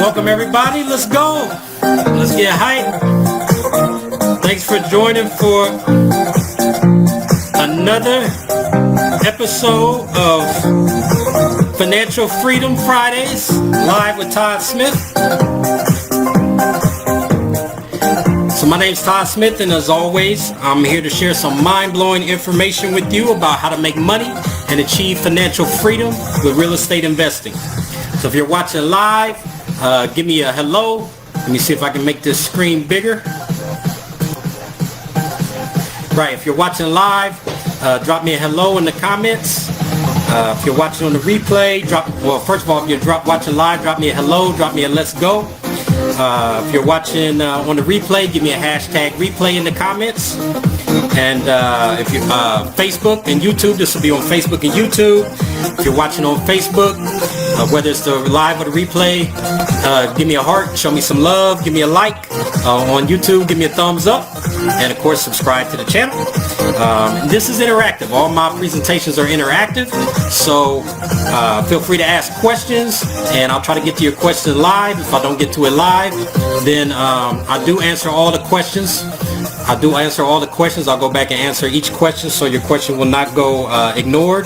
Welcome everybody, let's go. Let's get hype. Thanks for joining for another episode of Financial Freedom Fridays, live with Todd Smith. So my name's Todd Smith, and as always, I'm here to share some mind-blowing information with you about how to make money and achieve financial freedom with real estate investing. So if you're watching live, give me a hello. Let me see if I can make this screen bigger. Right, if you're watching live, drop me a hello in the comments. If you're watching on the replay, first of all, if you're watching live, drop me a hello, drop me a let's go. If you're watching on the replay, give me a hashtag replay in the comments. And if you're Facebook and YouTube, this will be on Facebook and YouTube. If you're watching on Facebook, whether it's the live or the replay, give me a heart, show me some love, give me a like. On YouTube, give me a thumbs up, and of course subscribe to the channel. This is interactive. All my presentations are interactive, so feel free to ask questions, and I'll try to get to your question live. If I don't get to it live, then I do answer all the questions. I'll go back and answer each question, so your question will not go ignored.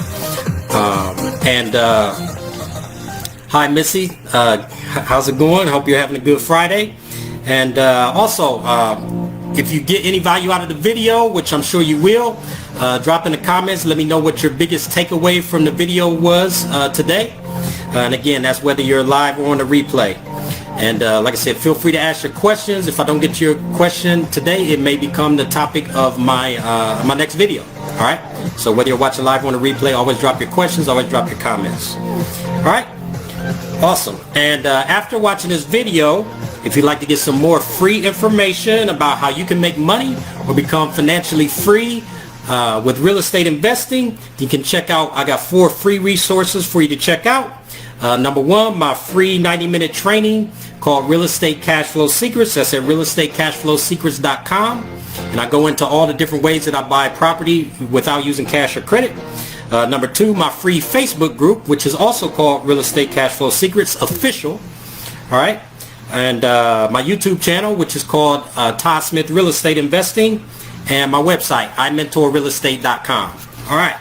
Hi Missy, how's it going? I hope you're having a good Friday. And also, if you get any value out of the video, which I'm sure you will, drop in the comments. Let me know what your biggest takeaway from the video was today. And again, that's whether you're live or on the replay. And like I said, feel free to ask your questions. If I don't get to your question today, it may become the topic of my my next video. All right? So whether you're watching live or on the replay, always drop your questions, always drop your comments. All right? Awesome. And after watching this video, if you'd like to get some more free information about how you can make money or become financially free with real estate investing, you can check out, I got 4 free resources for you to check out. Number 1, my free 90-minute training called Real Estate Cash Flow Secrets. That's at realestatecashflowsecrets.com. And I go into all the different ways that I buy property without using cash or credit. Number 2, my free Facebook group, which is also called Real Estate Cash Flow Secrets Official. All right. And my YouTube channel, which is called Todd Smith Real Estate Investing, and my website, imentorrealestate.com. All right.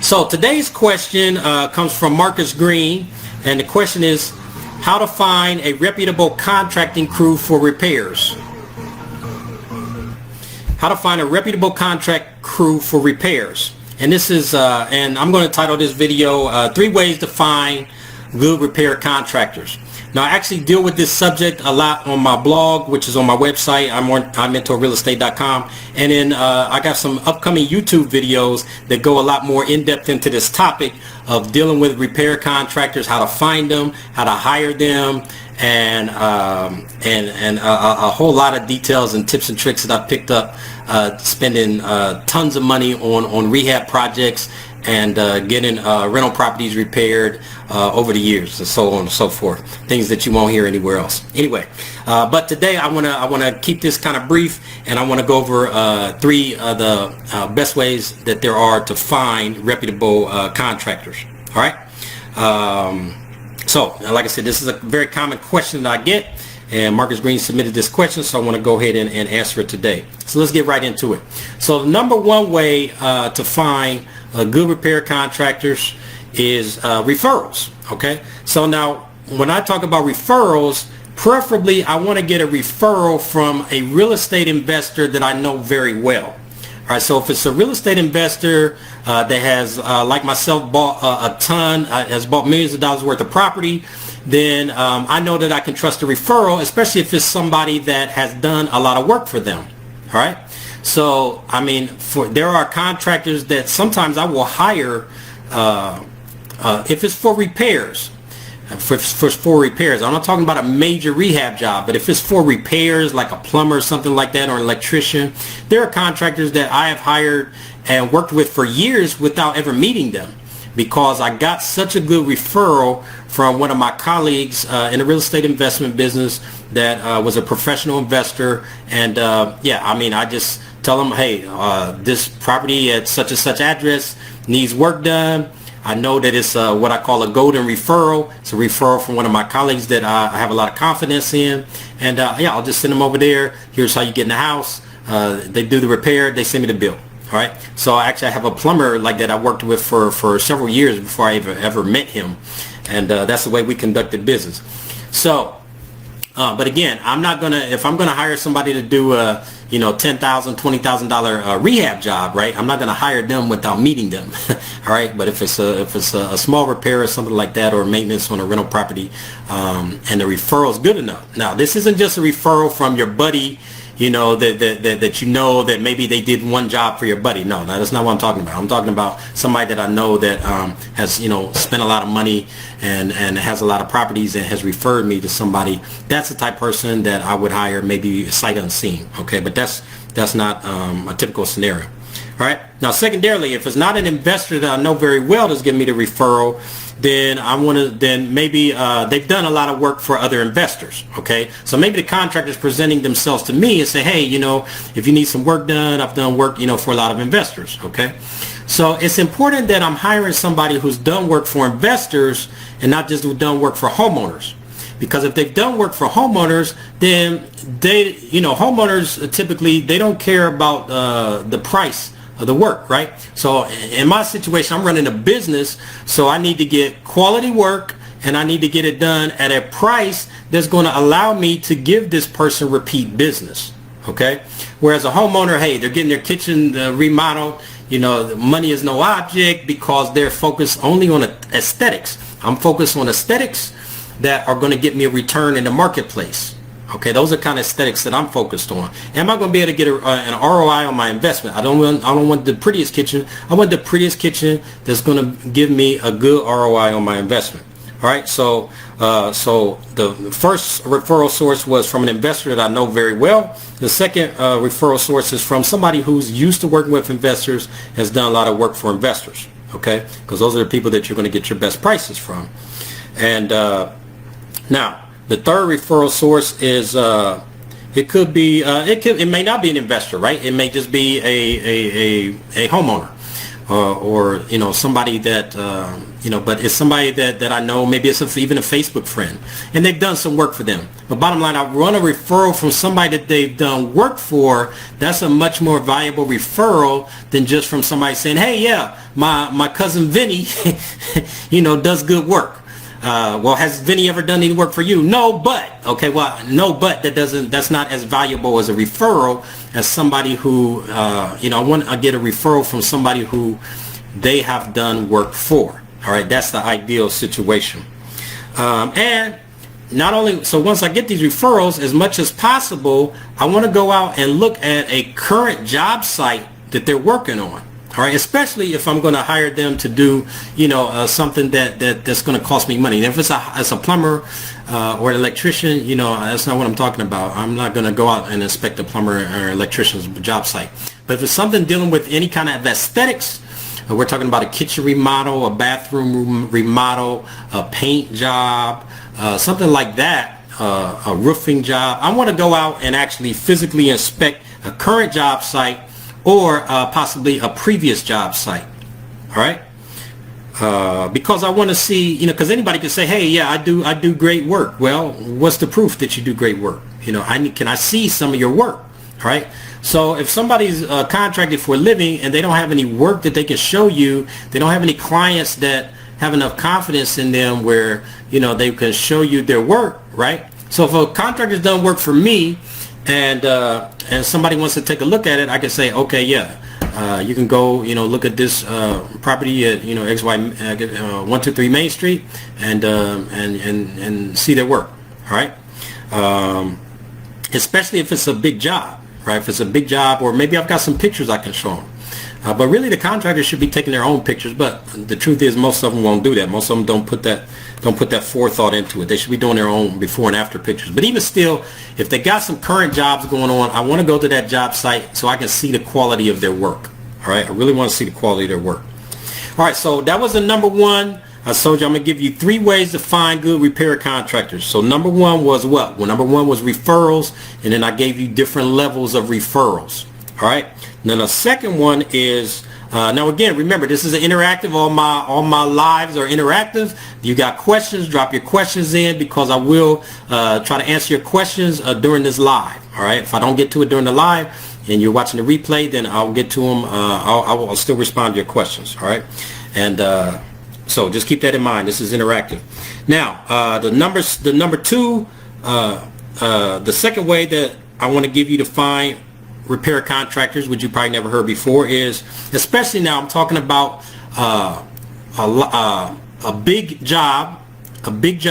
So today's question comes from Marcus Green, and the question is how to find a reputable contracting crew for repairs. How to find a reputable contract crew for repairs. And this is, and I'm going to title this video 3 ways to find good repair contractors. Now, I actually deal with this subject a lot on my blog, which is on my website. I'm on 𝗙𝗵𝗆𝗀𝗻𝗔𝗇.com. And then I got some upcoming YouTube videos that go a lot more in-depth into this topic of dealing with repair contractors, how to find them, how to hire them, and a whole lot of details and tips and tricks that I picked up spending tons of money on rehab projects and getting rental properties repaired over the years, and so on and so forth. Things that you won't hear anywhere else. Anyway, but today I wanna keep this kind of brief, and I wanna go over 3 of the best ways that there are to find reputable contractors. All right. So, like I said, this is a very common question that I get, and Marcus Green submitted this question, so I want to go ahead and answer it today. So let's get right into it. So the number 1 way to find good repair contractors is referrals. Okay. So now, when I talk about referrals, preferably I want to get a referral from a real estate investor that I know very well. All right, so if it's a real estate investor that has, like myself, bought has bought millions of dollars worth of property, then I know that I can trust a referral, especially if it's somebody that has done a lot of work for them. All right. So, I mean, there are contractors that sometimes I will hire if it's for repairs. For repairs. I'm not talking about a major rehab job, but if it's for repairs, like a plumber or something like that, or an electrician, there are contractors that I have hired and worked with for years without ever meeting them, because I got such a good referral from one of my colleagues in the real estate investment business that was a professional investor. And yeah, I mean, I just tell them, hey, this property at such and such address needs work done. I know that it's what I call a golden referral. It's a referral from one of my colleagues that I have a lot of confidence in. And yeah, I'll just send them over there. Here's how you get in the house. They do the repair. They send me the bill. All right. So actually, I have a plumber like that I worked with for several years before I ever met him. And that's the way we conducted business. So, but again, I'm not going to, if I'm going to hire somebody to do a, you know, $10,000, $20,000 rehab job, right? I'm not going to hire them without meeting them. All right. But if it's a small repair or something like that, or maintenance on a rental property, and the referral is good enough. Now, this isn't just a referral from your buddy, you know, that you know that maybe they did one job for your buddy. No, that's not what I'm talking about. I'm talking about somebody that I know that has, you know, spent a lot of money and has a lot of properties and has referred me to somebody. That's the type of person that I would hire, maybe sight unseen. Okay, but that's not a typical scenario. All right. Now, secondarily, if it's not an investor that I know very well that's giving me the referral, then maybe they've done a lot of work for other investors. Okay, so maybe the contractor is presenting themselves to me and say, hey, you know, if you need some work done, I've done work, you know, for a lot of investors. Okay, so it's important that I'm hiring somebody who's done work for investors and not just who's done work for homeowners. Because if they've done work for homeowners, then they, you know, homeowners typically, they don't care about the price of the work, right? So in my situation, I'm running a business, so I need to get quality work and I need to get it done at a price that's going to allow me to give this person repeat business. Okay, whereas a homeowner, hey, they're getting their kitchen remodeled, you know, money is no object because they're focused only on aesthetics. I'm focused on aesthetics that are going to get me a return in the marketplace. Okay, those are kind of aesthetics that I'm focused on. Am I going to be able to get an ROI on my investment? I don't want the prettiest kitchen. I want the prettiest kitchen that's going to give me a good ROI on my investment. All right, so the first referral source was from an investor that I know very well. The second referral source is from somebody who's used to working with investors, has done a lot of work for investors. Okay, because those are the people that you're going to get your best prices from. And now, the third referral source is it may not be an investor, right? It may just be a homeowner, or you know, somebody that you know, but it's somebody that I know. Maybe it's even a Facebook friend, and they've done some work for them. But bottom line, I run a referral from somebody that they've done work for. That's a much more valuable referral than just from somebody saying, hey, yeah, my cousin Vinny, you know, does good work. Well, has Vinny ever done any work for you? No, but. Okay, well, no, but that's not as valuable as a referral as somebody who, you know, I get a referral from somebody who they have done work for. All right, that's the ideal situation. And not only, so once I get these referrals, as much as possible, I want to go out and look at a current job site that they're working on. All right, especially if I'm going to hire them to do, you know, something that's going to cost me money. And if it's a plumber or an electrician, you know, that's not what I'm talking about. I'm not going to go out and inspect a plumber or electrician's job site. But if it's something dealing with any kind of aesthetics, we're talking about a kitchen remodel, a bathroom remodel, a paint job, something like that, a roofing job. I want to go out and actually physically inspect a current job site or possibly a previous job site. All right, because I want to see, you know, because anybody can say, hey, yeah, I do great work. Well, what's the proof that you do great work? You know, can I see some of your work? All right, so if somebody's contracted for a living and they don't have any work that they can show you, they don't have any clients that have enough confidence in them where, you know, they can show you their work, right? So if a contractor's done work for me, and somebody wants to take a look at it, I can say, okay, yeah, you can go, you know, look at this property at, you know, XY 123 Main Street and see their work. All right, especially if it's a big job, right? If it's a big job, or maybe I've got some pictures I can show them. But really, the contractors should be taking their own pictures. But the truth is, most of them won't do that. Most of them don't put that forethought into it. They should be doing their own before and after pictures. But even still, if they got some current jobs going on, I want to go to that job site so I can see the quality of their work. All right, I really want to see the quality of their work. All right, so that was the number one. I told you I'm going to give you 3 ways to find good repair contractors. So number one was what? Well, number one was referrals, and then I gave you different levels of referrals. All right. Then the second one is Now again, remember, this is an interactive. All my lives are interactive. If you got questions, drop your questions in, because I will try to answer your questions during this live. All right. If I don't get to it during the live and you're watching the replay, then I'll get to them. I'll still respond to your questions. All right. And so just keep that in mind. This is interactive. Now, the number two, the second way that I want to give you to find repair contractors, which you probably never heard before, is, especially now I'm talking about a big job, a big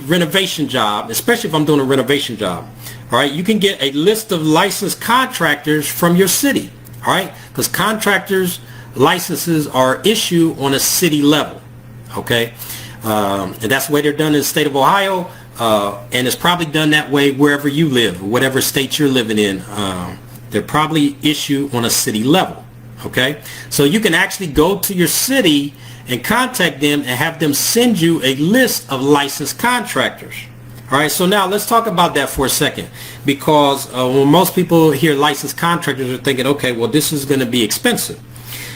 renovation job, especially if I'm doing a renovation job. All right, you can get a list of licensed contractors from your city. All right, because contractors licenses are issued on a city level. Okay, and that's the way they're done in the state of Ohio. And it's probably done that way wherever you live, whatever state you're living in. They're probably issued on a city level. Okay, so you can actually go to your city and contact them and have them send you a list of licensed contractors. All right, so now let's talk about that for a second, because when most people hear licensed contractors, are thinking, okay, well, this is going to be expensive.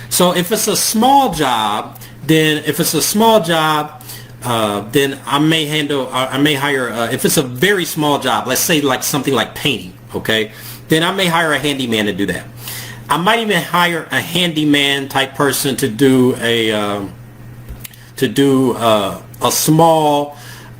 So if it's a small job, then then I may hire, if it's a very small job, let's say like something like painting, okay, then I may hire a handyman to do that. I might even hire a handyman type person to do a small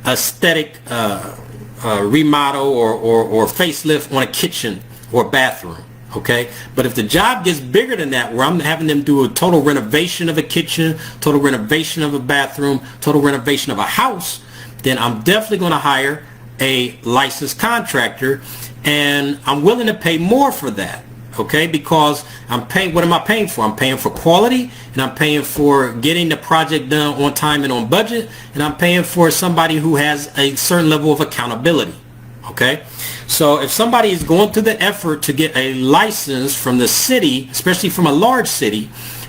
aesthetic remodel or facelift on a kitchen or bathroom. Okay, but if the job gets bigger than that, where I'm having them do a total renovation of a kitchen, total renovation of a bathroom, total renovation of a house, then I'm definitely going to hire a licensed contractor, and I'm willing to pay more for that. Okay, because I'm paying, what am I paying for? I'm paying for quality, and I'm paying for getting the project done on time and on budget, and I'm paying for somebody who has a certain level of accountability. Okay, so if somebody is going through the effort to get a license from the city, especially from a large city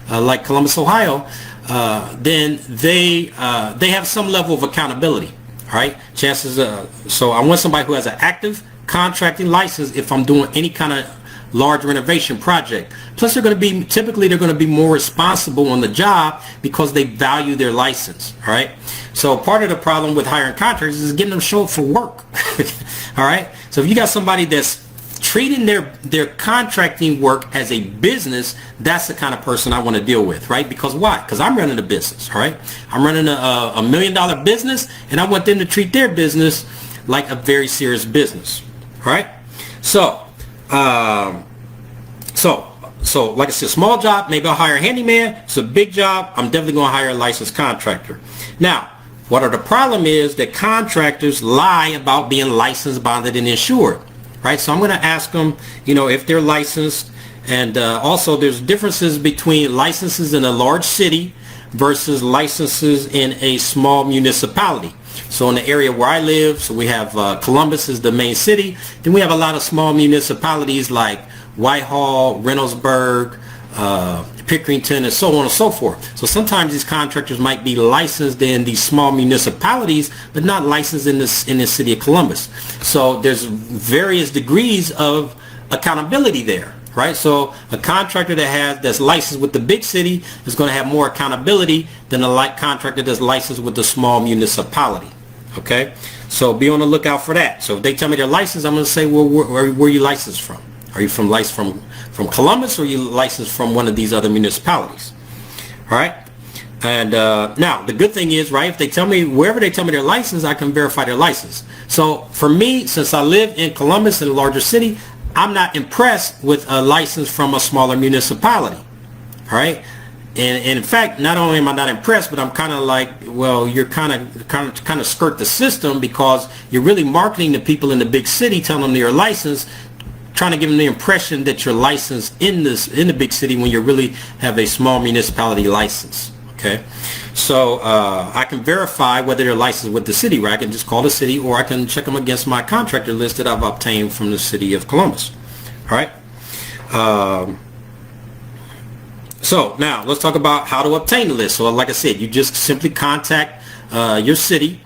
like Columbus, Ohio, then they have some level of accountability. All right, chances. So I want somebody who has an active contracting license if I'm doing any kind of large renovation project. Plus, they're going to be more responsible on the job because they value their license. All right. So part of the problem with hiring contractors is getting them to show up for work. All right. So if you got somebody that's treating their contracting work as a business, that's the kind of person I want to deal with, right? Because why? Because I'm running a business. All right. I'm running a $1 million business, and I want them to treat their business like a very serious business. All right. So like I said, small job, maybe I'll hire a handyman. It's a big job, I'm definitely going to hire a licensed contractor. Now, what are the problem is that contractors lie about being licensed, bonded, and insured, right? So I'm going to ask them, if they're licensed, and also there's differences between licenses in a large city versus licenses in a small municipality. So in the area where I live, so we have Columbus is the main city. Then we have a lot of small municipalities like Whitehall, Reynoldsburg, Pickerington, and so on and so forth. So sometimes these contractors might be licensed in these small municipalities, but not licensed in the city of Columbus. So there's various degrees of accountability there. Right, so a contractor that's licensed with the big city is going to have more accountability than a contractor that's licensed with the small municipality. Okay, so be on the lookout for that. So if they tell me they're licensed, I'm going to say, well, where are you licensed from? Are you licensed from Columbus, or are you licensed from one of these other municipalities? All right, and now the good thing is, right, if they tell me wherever they tell me they're licensed, I can verify their license. So for me, since I live in Columbus, in a larger city, I'm not impressed with a license from a smaller municipality. All right, and in fact, not only am I not impressed, but I'm kind of like, well, you're kind of skirt the system, because you're really marketing to people in the big city, telling them you're licensed, trying to give them the impression that you're licensed in the big city when you really have a small municipality license. Okay, so I can verify whether they're licensed with the city, where I can just call the city, or I can check them against my contractor list that I've obtained from the city of Columbus. All right. So now let's talk about how to obtain the list. So like I said, you just simply contact your city,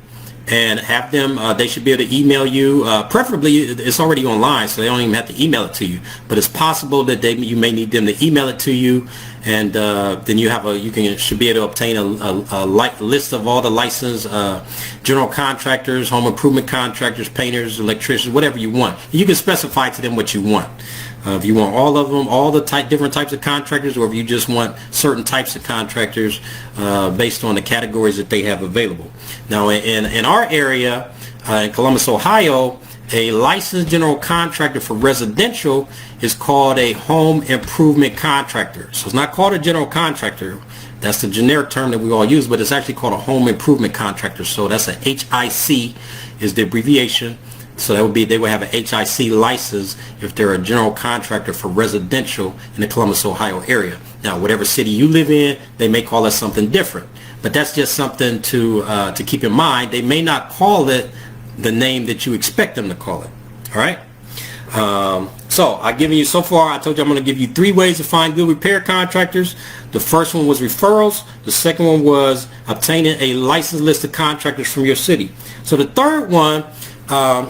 and have them, they should be able to email you. Preferably, it's already online, so they don't even have to email it to you. But it's possible that you may need them to email it to you, and then you should be able to obtain a list of all the licensed general contractors, home improvement contractors, painters, electricians, whatever you want. You can specify to them what you want. If you want all of them, all the different types of contractors, or if you just want certain types of contractors based on the categories that they have available. Now, in our area, in Columbus, Ohio, a licensed general contractor for residential is called a home improvement contractor. So it's not called a general contractor. That's the generic term that we all use, but it's actually called a home improvement contractor. So that's a HIC is the abbreviation. So that would be, they would have a HIC license if they're a general contractor for residential in the Columbus, Ohio area. Now, whatever city you live in, they may call it something different. But that's just something to keep in mind. They may not call it the name that you expect them to call it. All right? So I've given you, so far, I told you I'm going to give you 3 ways to find good repair contractors. The first one was referrals. The second one was obtaining a licensed list of contractors from your city. So the third one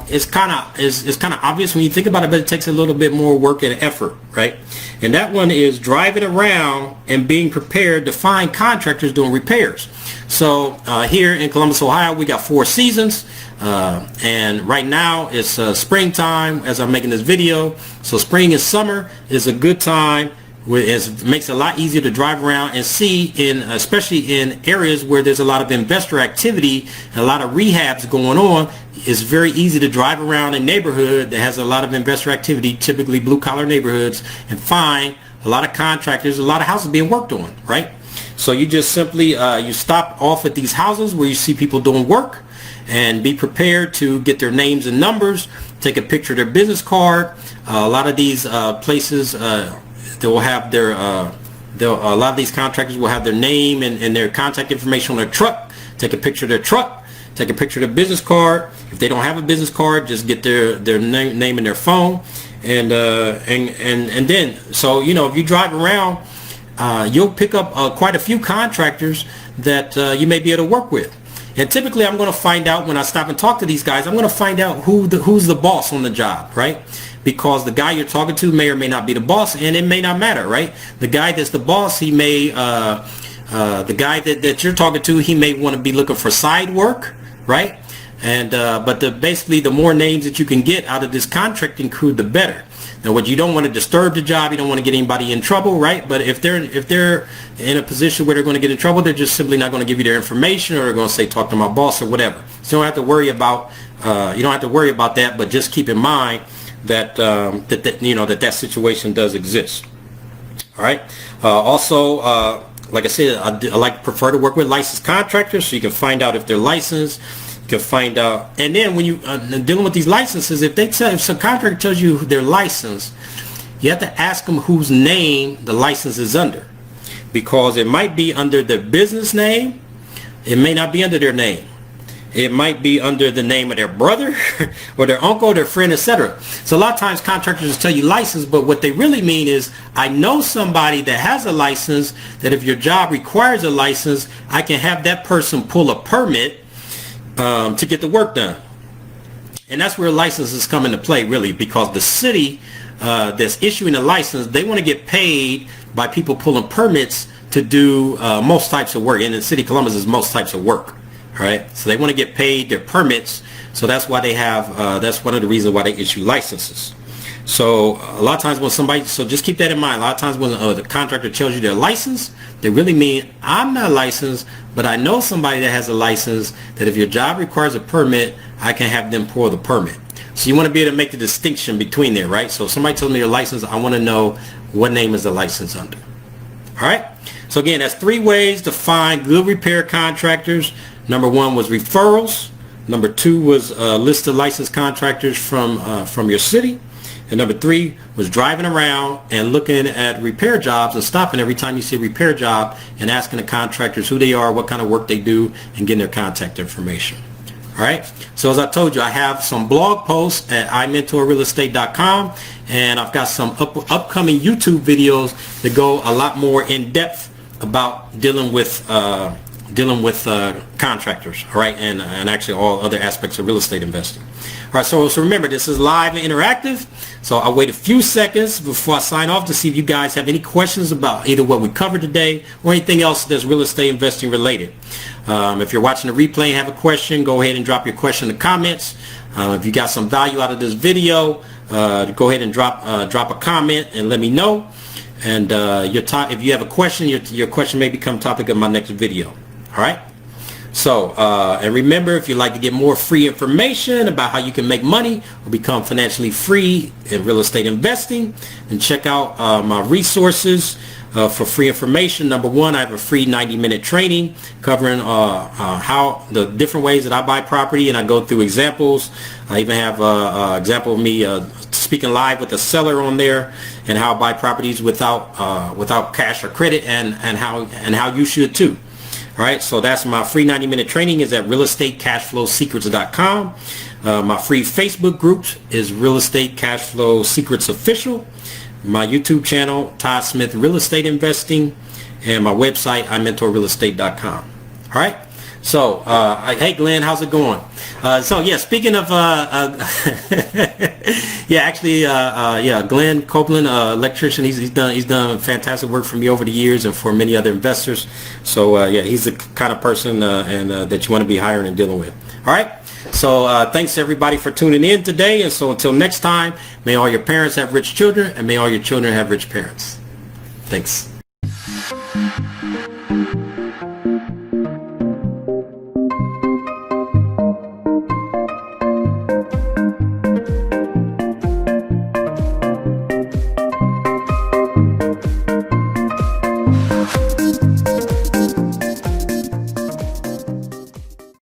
is kind of obvious when you think about it, but it takes a little bit more work and effort, right? And that one is driving around and being prepared to find contractors doing repairs. So here in Columbus, Ohio, we got 4 seasons, and right now it's springtime as I'm making this video. So spring and summer is a good time. It makes it a lot easier to drive around and see, especially in areas where there's a lot of investor activity and a lot of rehabs going on. It's very easy to drive around a neighborhood that has a lot of investor activity, typically blue-collar neighborhoods, and find a lot of contractors, a lot of houses being worked on, right? So you just simply, you stop off at these houses where you see people doing work and be prepared to get their names and numbers, take a picture of their business card. A lot of these places, they will have their, a lot of these contractors will have their name and their contact information on their truck. Take a picture of their truck, take a picture of their business card. If they don't have a business card, just get their name and their phone, and then, so, you know, if you drive around, you'll pick up quite a few contractors that you may be able to work with. And typically I'm going to find out when I stop and talk to these guys, I'm going to find out who's the boss on the job, right? Because the guy you're talking to may or may not be the boss, and it may not matter, right? The guy that's the boss, he may, the guy that you're talking to, he may want to be looking for side work, right? And but basically, the more names that you can get out of this contracting crew, the better. Now, what you don't want to disturb the job, you don't want to get anybody in trouble, right? But if they're in a position where they're going to get in trouble, they're just simply not going to give you their information, or they're going to say, talk to my boss or whatever. So you don't have to worry about that. But just keep in mind that that situation does exist. All right. Also, like I said, I prefer to work with licensed contractors, so you can find out if they're licensed. You can find out, and then when you dealing with these licenses, if some contractor tells you they're licensed, you have to ask them whose name the license is under, because it might be under their business name, it may not be under their name. It might be under the name of their brother or their uncle, their friend, etc. So a lot of times contractors tell you license, but what they really mean is, I know somebody that has a license, that if your job requires a license, I can have that person pull a permit to get the work done. And that's where licenses come into play, really, because the city that's issuing a license, they want to get paid by people pulling permits to do most types of work. And in the city of Columbus is most types of work. All right, so they want to get paid their permits, so that's why they have, that's one of the reasons why they issue licenses. So a lot of times when somebody, so just keep that in mind, a lot of times when the contractor tells you they're licensed, they really mean, I'm not licensed, but I know somebody that has a license, that if your job requires a permit, I can have them pull the permit. So you want to be able to make the distinction between there, right? So if somebody tells me they're licensed, I want to know what name is the license under. All right, so again, that's 3 ways to find good repair contractors. Number 1 was referrals. Number 2 was a list of licensed contractors from your city. And number 3 was driving around and looking at repair jobs and stopping every time you see a repair job and asking the contractors who they are, what kind of work they do, and getting their contact information. All right. So as I told you, I have some blog posts at iMentorRealEstate.com, and I've got some upcoming YouTube videos that go a lot more in depth about dealing with dealing with contractors, all right, and actually all other aspects of real estate investing. All right, so remember, this is live and interactive, so I'll wait a few seconds before I sign off to see if you guys have any questions about either what we covered today or anything else that's real estate investing related. If you're watching the replay and have a question, go ahead and drop your question in the comments. If you got some value out of this video, go ahead and drop a comment and let me know. And if you have a question, your question may become topic of my next video. All right. So, and remember, if you'd like to get more free information about how you can make money or become financially free in real estate investing, then check out my resources for free information. Number one, I have a free 90-minute training covering how the different ways that I buy property, and I go through examples. I even have an example of me speaking live with a seller on there, and how I buy properties without cash or credit, and how you should too. All right, so that's my free 90-minute training is at 𝗏𝗏𝐻𝐿𝑒𝑠ecrets.com. My free Facebook group is Real Estate Cash Flow Secrets Official. My YouTube channel, Todd Smith Real Estate Investing, and my website, imentorrealestate.com. All right. So, hey Glenn, how's it going? So yeah, speaking of, yeah, actually, Glenn Copeland, electrician, he's done fantastic work for me over the years and for many other investors. So yeah, he's the kind of person that you want to be hiring and dealing with. All right. So thanks everybody for tuning in today. And so until next time, may all your parents have rich children, and may all your children have rich parents. Thanks.